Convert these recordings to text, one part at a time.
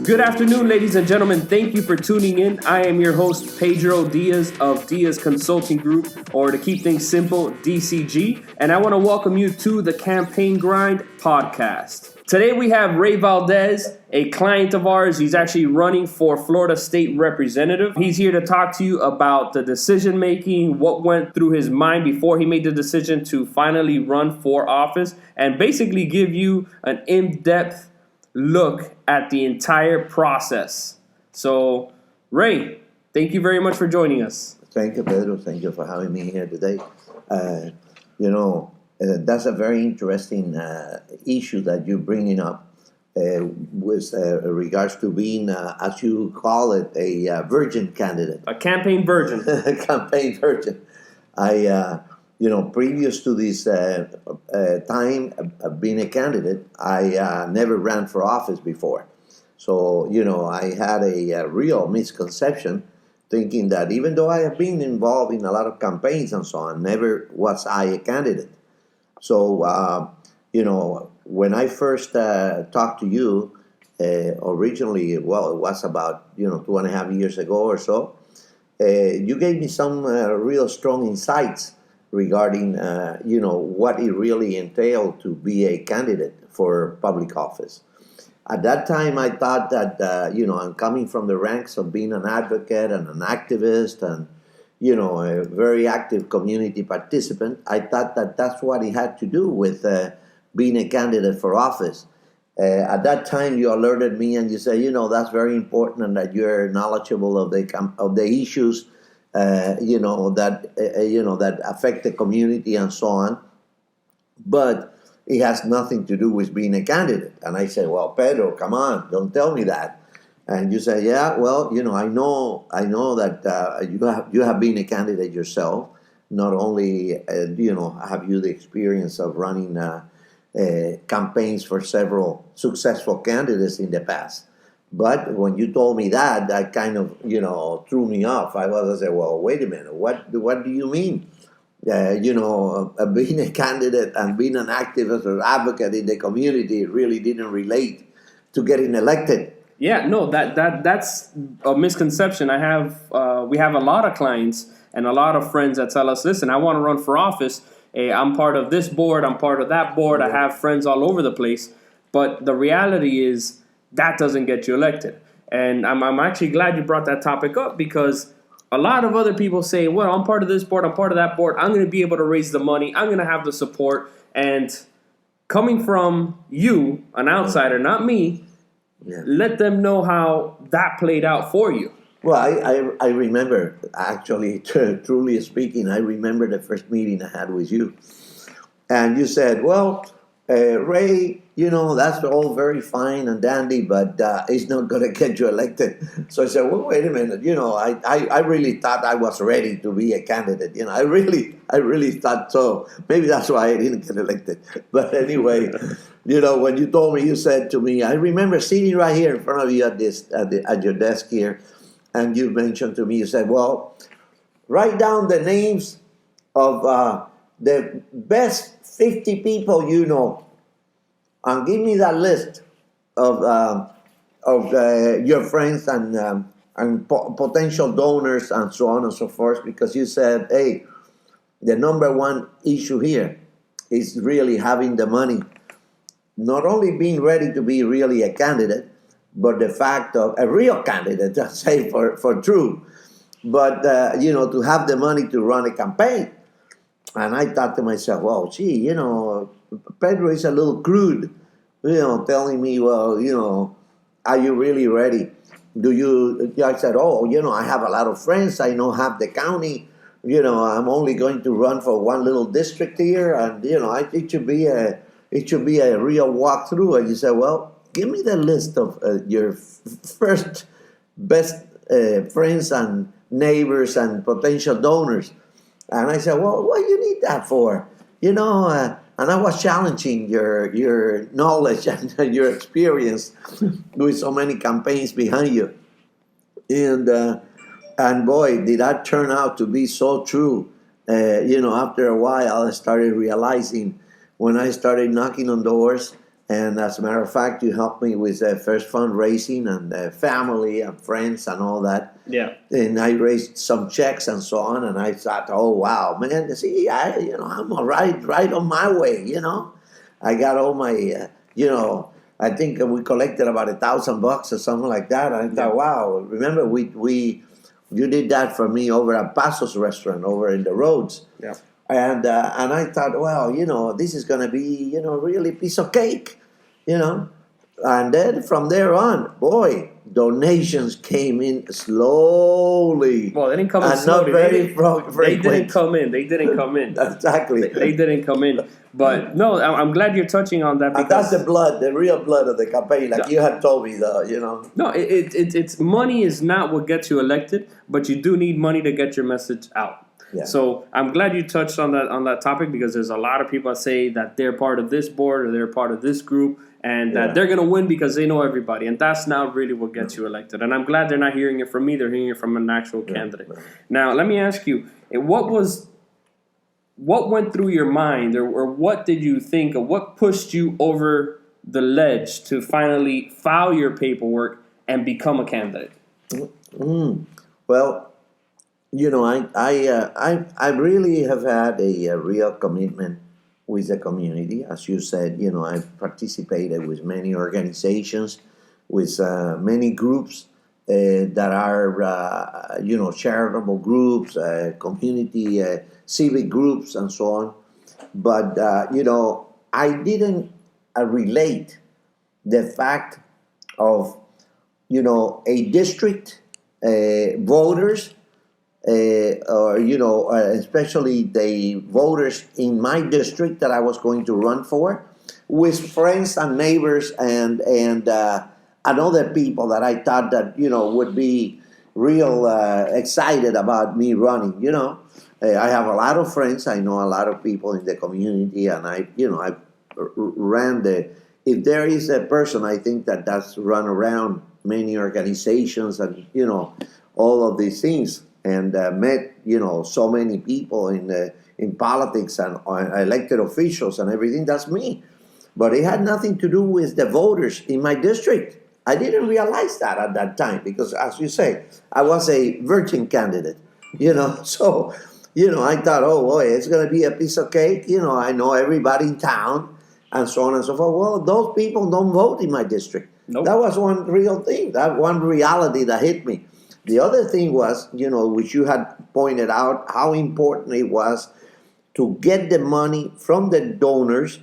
Good afternoon, ladies and gentlemen. Thank you for tuning in. I am your host, Pedro Diaz of Diaz Consulting Group, or to keep things simple, DCG. And I want to welcome you to the Campaign Grind podcast. Today we have Rey Valdes, a client of ours. He's actually running for Florida State Representative. He's here to talk to you about the decision making, what went through his mind before he made the decision to finally run for office, and basically give you an in-depth look at the entire process. So, Rey, thank you very much for joining us. Thank you, Pedro. Thank you for having me here today. That's a very interesting issue that you're bringing up with regards to being, as you call it, a virgin candidate. A campaign virgin. A campaign virgin. Previous to this time of being a candidate, I never ran for office before. So, I had a real misconception thinking that even though I have been involved in a lot of campaigns and so on, never was I a candidate. So, when I first talked to you, originally, well, it was about, 2.5 years ago or so, you gave me some real strong insights regarding, what it really entailed to be a candidate for public office. At that time, I thought that, I'm coming from the ranks of being an advocate and an activist and, a very active community participant. I thought that that's what it had to do with being a candidate for office. At that time, you alerted me and you said, that's very important and that you're knowledgeable of the issues, that affect the community and so on. But it has nothing to do with being a candidate. And I said, well, Pedro, come on, don't tell me that. And you say, yeah, well, I know that you have been a candidate yourself. Not only, have you the experience of running campaigns for several successful candidates in the past. But when you told me that kind of, threw me off. I said, well, wait a minute, what do you mean? Being a candidate and being an activist or advocate in the community really didn't relate to getting elected. Yeah, no, that's a misconception. We have a lot of clients and a lot of friends that tell us, listen, I want to run for office. Hey, I'm part of this board. I'm part of that board. I have friends all over the place. But the reality is that doesn't get you elected. And I'm actually glad you brought that topic up because a lot of other people say, well, I'm part of this board. I'm part of that board. I'm going to be able to raise the money. I'm going to have the support. And coming from you, an outsider, not me, let them know how that played out for you. Well, I remember, actually, truly speaking, I remember the first meeting I had with you. And you said, well, Rey, that's all very fine and dandy, but it's not going to get you elected. So I said, well, wait a minute. I really thought I was ready to be a candidate. I really thought so. Maybe that's why I didn't get elected. But anyway, when you told me, you said to me, I remember sitting right here in front of you at your desk here. And you mentioned to me, you said, well, write down the names of the best 50 people you know, and give me that list of your friends and potential donors and so on and so forth, because you said, hey, the number one issue here is really having the money, not only being ready to be really a candidate, but the fact of a real candidate, let's say for true, but to have the money to run a campaign. And I thought to myself, well, gee, Pedro is a little crude, telling me, well, are you really ready? I said, I have a lot of friends. I know half the county. I'm only going to run for one little district here. And, it should be a real walkthrough. And you said, well, give me the list of your first best friends and neighbors and potential donors. And I said, well, what do you need that for? And I was challenging your knowledge and your experience with so many campaigns behind you. And boy, did that turn out to be so true. After a while, I started realizing when I started knocking on doors And as a matter of fact, you helped me with first fundraising and family and friends and all that. Yeah. And I raised some checks and so on. And I thought, oh wow, man, see, I'm all right on my way. I got all my, I think we collected about $1,000 or something like that. And I thought, wow, remember you did that for me over at Paso's restaurant over in the roads. Yeah. And I thought, well, this is going to be, really a piece of cake, And then from there on, boy, donations came in slowly. Well, they didn't come in and slowly. Not very frequent. They didn't come in. Exactly. They didn't come in. But no, I'm glad you're touching on that. And that's the real blood of the campaign, like you had told me, No, it's money is not what gets you elected, but you do need money to get your message out. Yeah. So I'm glad you touched on that topic, because there's a lot of people that say that they're part of this board or they're part of this group and that they're going to win because they know everybody. And that's not really what gets you elected. And I'm glad they're not hearing it from me. They're hearing it from an actual candidate. Right. Now, let me ask you, what went through your mind, or what did you think, or what pushed you over the ledge to finally file your paperwork and become a candidate? Well, I really have had a real commitment with the community. As you said, I've participated with many organizations, with many groups that are, charitable groups, community, civic groups, and so on. But, I didn't relate the fact of, a district, voters, especially the voters in my district that I was going to run for, with friends and neighbors and other people that I thought that would be real excited about me running. I have a lot of friends. I know a lot of people in the community, and I ran if there is a person I think that's run around many organizations and all of these things, and met so many people in politics and elected officials and everything. That's me, but it had nothing to do with the voters in my district. I didn't realize that at that time because, as you say, I was a virgin candidate. So I thought, oh boy, it's going to be a piece of cake. I know everybody in town and so on and so forth. Well, those people don't vote in my district. Nope. That was one real thing. That one reality that hit me. The other thing was, which you had pointed out, how important it was to get the money from the donors,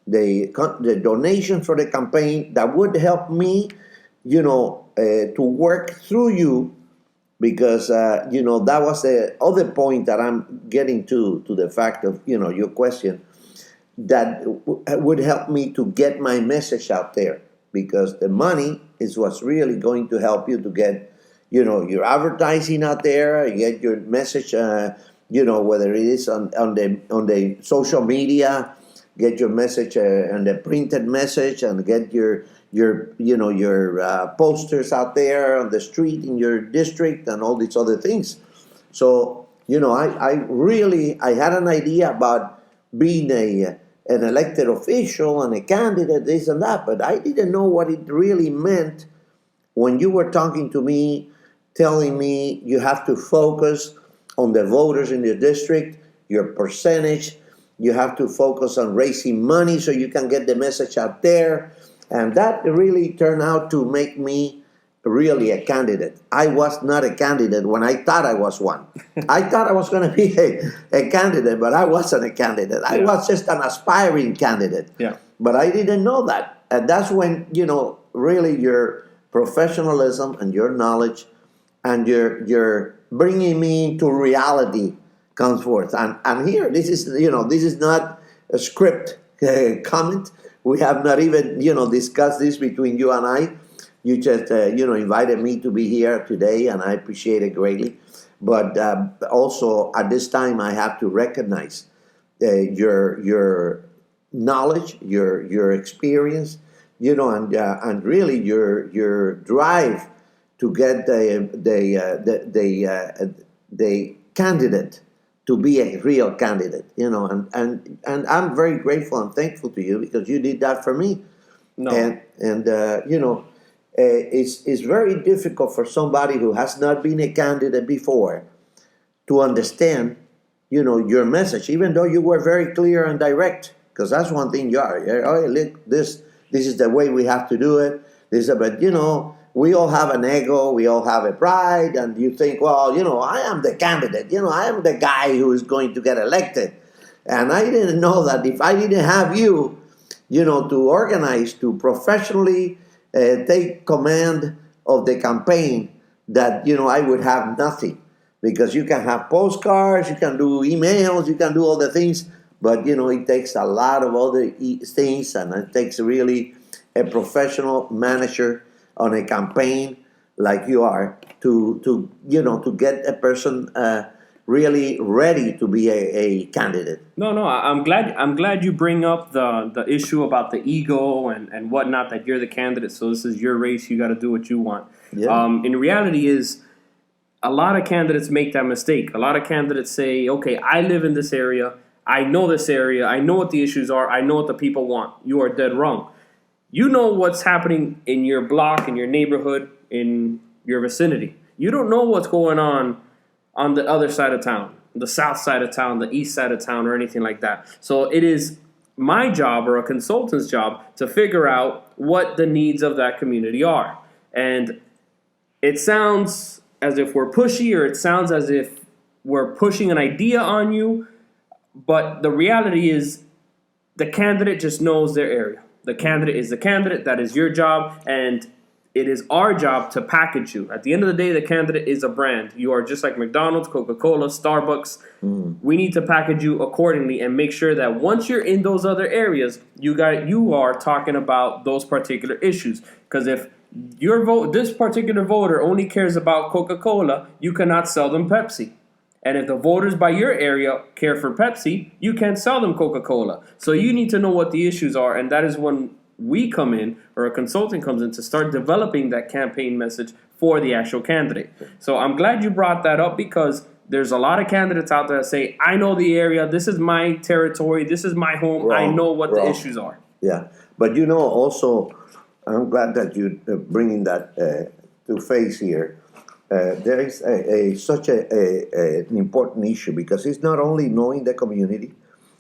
the donation for the campaign that would help me, to work through you, because, that was the other point that I'm getting to the fact of, your question, that would help me to get my message out there, because the money is what's really going to help you to get your advertising out there, you get your message, whether it is on the social media, get your message on the printed message, and get your posters out there on the street in your district and all these other things. So, I had an idea about being an elected official and a candidate, this and that, but I didn't know what it really meant when you were talking to me, telling me you have to focus on the voters in your district, your percentage, you have to focus on raising money so you can get the message out there. And that really turned out to make me really a candidate. I was not a candidate when I thought I was one. I thought I was going to be a candidate, but I wasn't a candidate. I was just an aspiring candidate. Yeah. But I didn't know that. And that's when, really your professionalism and your knowledge and your bringing me into reality comes forth. And here, this is not a script comment. We have not even, discussed this between you and I. You just, invited me to be here today, and I appreciate it greatly. But also, at this time, I have to recognize your knowledge, your experience, and really your drive to get the candidate to be a real candidate, and I'm very grateful and thankful to you because you did that for me. No. It's very difficult for somebody who has not been a candidate before to understand, your message, even though you were very clear and direct, because that's one thing you are. Oh, look, this is the way we have to do it. But we all have an ego, we all have a pride, and you think, well, I am the candidate, I am the guy who is going to get elected. And I didn't know that if I didn't have you, to organize, to professionally take command of the campaign, that, I would have nothing. Because you can have postcards, you can do emails, you can do all the things, but, it takes a lot of other things, and it takes really a professional manager on a campaign like you are to get a person really ready to be a candidate. No, I'm glad you bring up the issue about the ego and whatnot, that you're the candidate, so this is your race, you got to do what you want. Yeah. In reality is, a lot of candidates make that mistake. A lot of candidates say, okay, I live in this area, I know this area, I know what the issues are, I know what the people want. You are dead wrong. You know what's happening in your block, in your neighborhood, in your vicinity. You don't know what's going on the other side of town, the south side of town, the east side of town, or anything like that. So it is my job, or a consultant's job, to figure out what the needs of that community are. And it sounds as if we're pushy, or it sounds as if we're pushing an idea on you, but the reality is the candidate just knows their area. The candidate is the candidate. That is your job, and it is our job to package you. At the end of the day, the candidate is a brand. You are just like McDonald's, Coca-Cola, Starbucks. We need to package you accordingly and make sure that once you're in those other areas, you are talking about those particular issues. Because if this particular voter only cares about Coca-Cola, you cannot sell them Pepsi. And if the voters by your area care for Pepsi, you can't sell them Coca-Cola. So you need to know what the issues are, and that is when we come in, or a consultant comes in, to start developing that campaign message for the actual candidate. So I'm glad you brought that up, because there's a lot of candidates out there that say, I know the area, this is my territory, this is my home, Wrong, I know what wrong. the issues are. Yeah, but also, I'm glad that you're bringing that to face here. There is such an important issue, because it's not only knowing the community,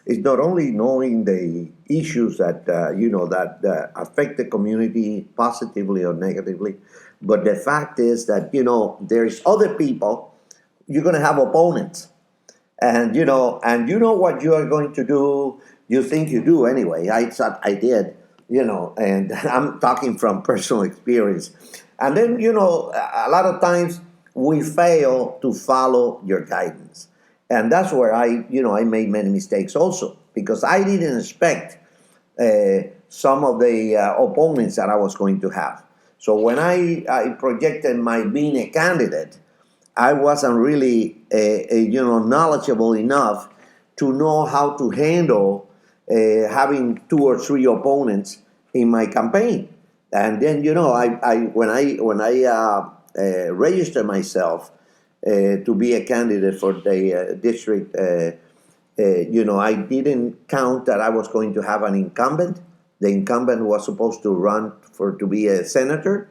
it's not only knowing the issues that that affect the community positively or negatively, but the fact is that there's other people. You're going to have opponents, and you know what you are going to do. You think you do anyway. I thought I did, and I'm talking from personal experience. And then, a lot of times we fail to follow your guidance. And that's where I made many mistakes also, because I didn't expect some of the opponents that I was going to have. So when I projected my being a candidate, I wasn't really, knowledgeable enough to know how to handle having 2 or 3 opponents in my campaign. And then, when I registered myself to be a candidate for the district, I didn't count that I was going to have an incumbent. The incumbent was supposed to run to be a senator,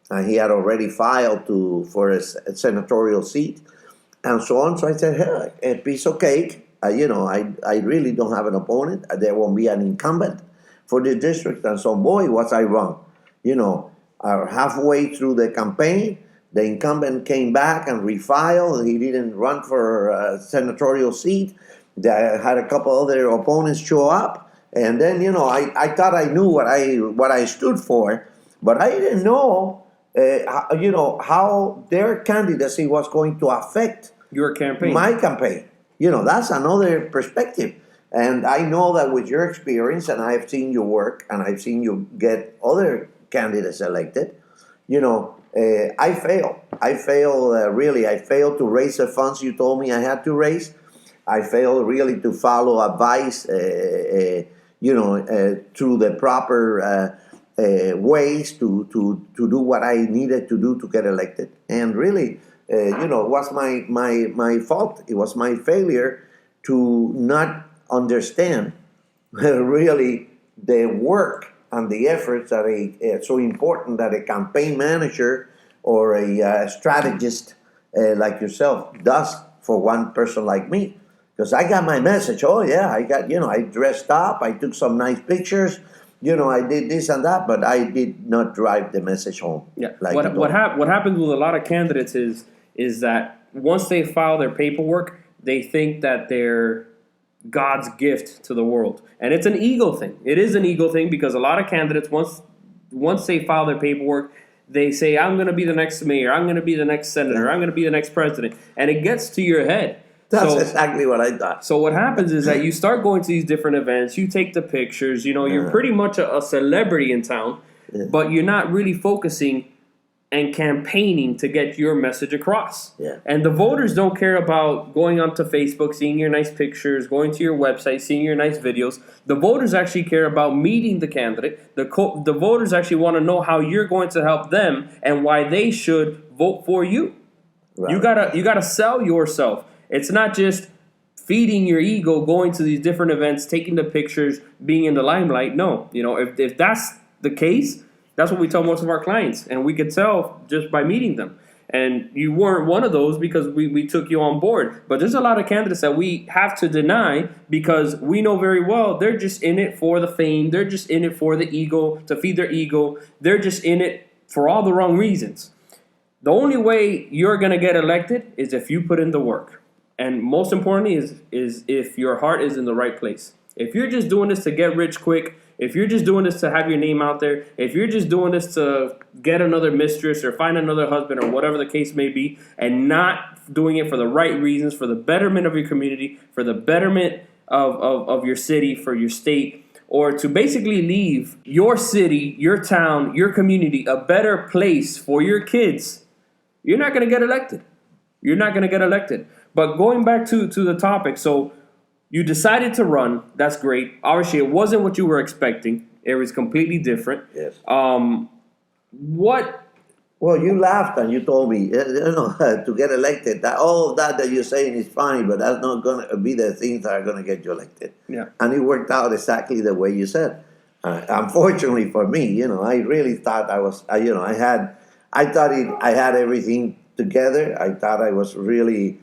and he had already filed for a senatorial seat, and so on. So I said, hey, a piece of cake. I really don't have an opponent. There won't be an incumbent for the district. And so, boy, was I wrong. Halfway through the campaign, the incumbent came back and refiled. He didn't run for a senatorial seat. I had a couple other opponents show up. And then, I thought I knew what I stood for, but I didn't know, how their candidacy was going to affect Your campaign. my campaign. That's another perspective. And I know that with your experience, and I've seen you work, and I've seen you get other candidates elected, I failed. I failed to raise the funds you told me I had to raise. I failed really to follow advice, through the proper ways to do what I needed to do to get elected. And really, it was my fault. It was my failure to not understand really the work and the efforts that so important that a campaign manager or a strategist like yourself does for one person like me. Because I got my message. Oh yeah, I dressed up. I took some nice pictures. I did this and that, but I did not drive the message home. Yeah. Like What happens with a lot of candidates is that once they file their paperwork, they think that they're God's gift to the world, and it's an ego thing. It is an ego thing because a lot of candidates once they file their paperwork, they say, "I'm going to be the next mayor. I'm going to be the next senator. I'm going to be the next president," and it gets to your head. That's exactly what I thought. So what happens is that you start going to these different events, you take the pictures, you're pretty much a celebrity in town, but you're not really focusing and campaigning to get your message across. Yeah. And the voters don't care about going onto Facebook, seeing your nice pictures, going to your website, seeing your nice videos. The voters actually care about meeting the candidate. The voters actually want to know how you're going to help them and why they should vote for you. Right. You gotta sell yourself. It's not just feeding your ego, going to these different events, taking the pictures, being in the limelight. No, if that's the case, that's what we tell most of our clients, and we could tell just by meeting them. And you weren't one of those because we took you on board. But there's a lot of candidates that we have to deny because we know very well they're just in it for the fame. They're just in it for the ego, to feed their ego. They're just in it for all the wrong reasons. The only way you're going to get elected is if you put in the work. And most importantly is if your heart is in the right place. If you're just doing this to get rich quick, if you're just doing this to have your name out there, if you're just doing this to get another mistress or find another husband or whatever the case may be, and not doing it for the right reasons, for the betterment of your community, for the betterment of your city, for your state, or to basically leave your city, your town, your community a better place for your kids, you're not going to get elected. You're not going to get elected. But going back to the topic, so you decided to run. That's great. Obviously, it wasn't what you were expecting. It was completely different. Yes. What? Well, you laughed and you told me, to get elected, all that you're saying is fine, but that's not going to be the things that are going to get you elected. Yeah. And it worked out exactly the way you said. Unfortunately for me, I really thought I had everything together. I thought I was really,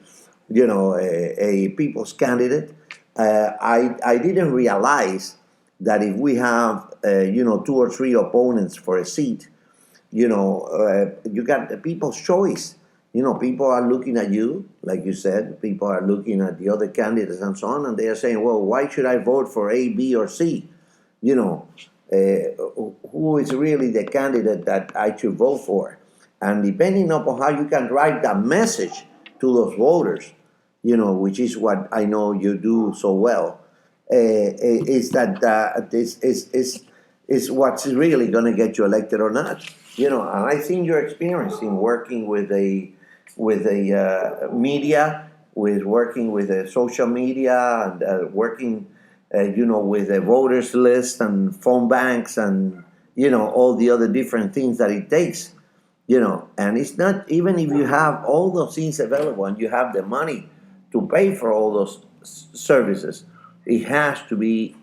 a people's candidate. I didn't realize that if we have, 2 or 3 opponents for a seat, you got the people's choice. People are looking at you, like you said. People are looking at the other candidates and so on, and they are saying, well, why should I vote for A, B, or C? Who is really the candidate that I should vote for? And depending upon how you can drive that message to those voters, which is what I know you do so well, is that this is what's really going to get you elected or not. And I think your experience in working with a media, with working with a social media, and working, with a voters list and phone banks and all the other different things that it takes. And it's not, even if you have all those things available and you have the money to pay for all those services, it has to be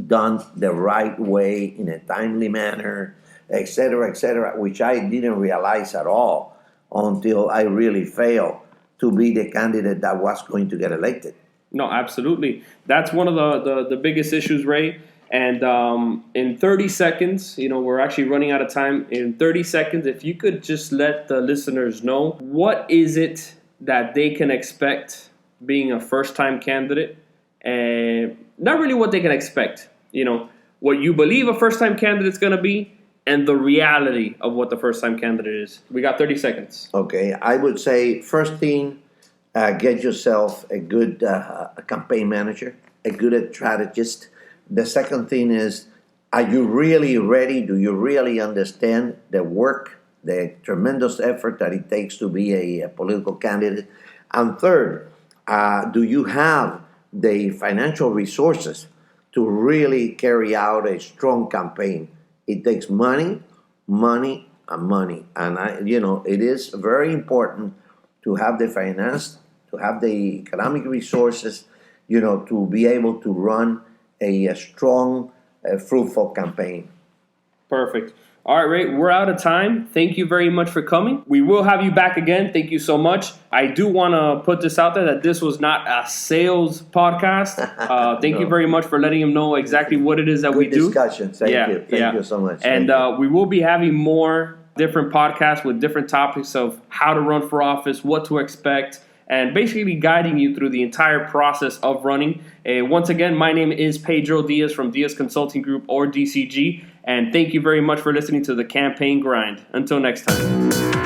done the right way, in a timely manner, et cetera, which I didn't realize at all until I really failed to be the candidate that was going to get elected. No, absolutely. That's one of the biggest issues, Ray. And in 30 seconds, we're actually running out of time. In 30 seconds, if you could just let the listeners know, what is it that they can expect being a first-time candidate? And not really what they can expect, what you believe a first-time candidate's going to be, and the reality of what the first-time candidate is. We got 30 seconds. Okay, I would say first thing, get yourself a good campaign manager, a good strategist. The second thing is, are you really ready? Do you really understand the work, the tremendous effort that it takes to be a political candidate? And third, do you have the financial resources to really carry out a strong campaign? It takes money, and money. And it is very important to have the finance, to have the economic resources, to be able to run a strong, fruitful campaign. Perfect. All right, Ray, we're out of time. Thank you very much for coming. We will have you back again. Thank you so much. I do want to put this out there that this was not a sales podcast. Thank you very much for letting him know exactly what it is that we do. Discussion. Thank you. Thank you so much. And we will be having more different podcasts with different topics of how to run for office, what to expect, and basically guiding you through the entire process of running. Once again, my name is Pedro Diaz from Diaz Consulting Group, or DCG, and thank you very much for listening to the Campaign Grind. Until next time.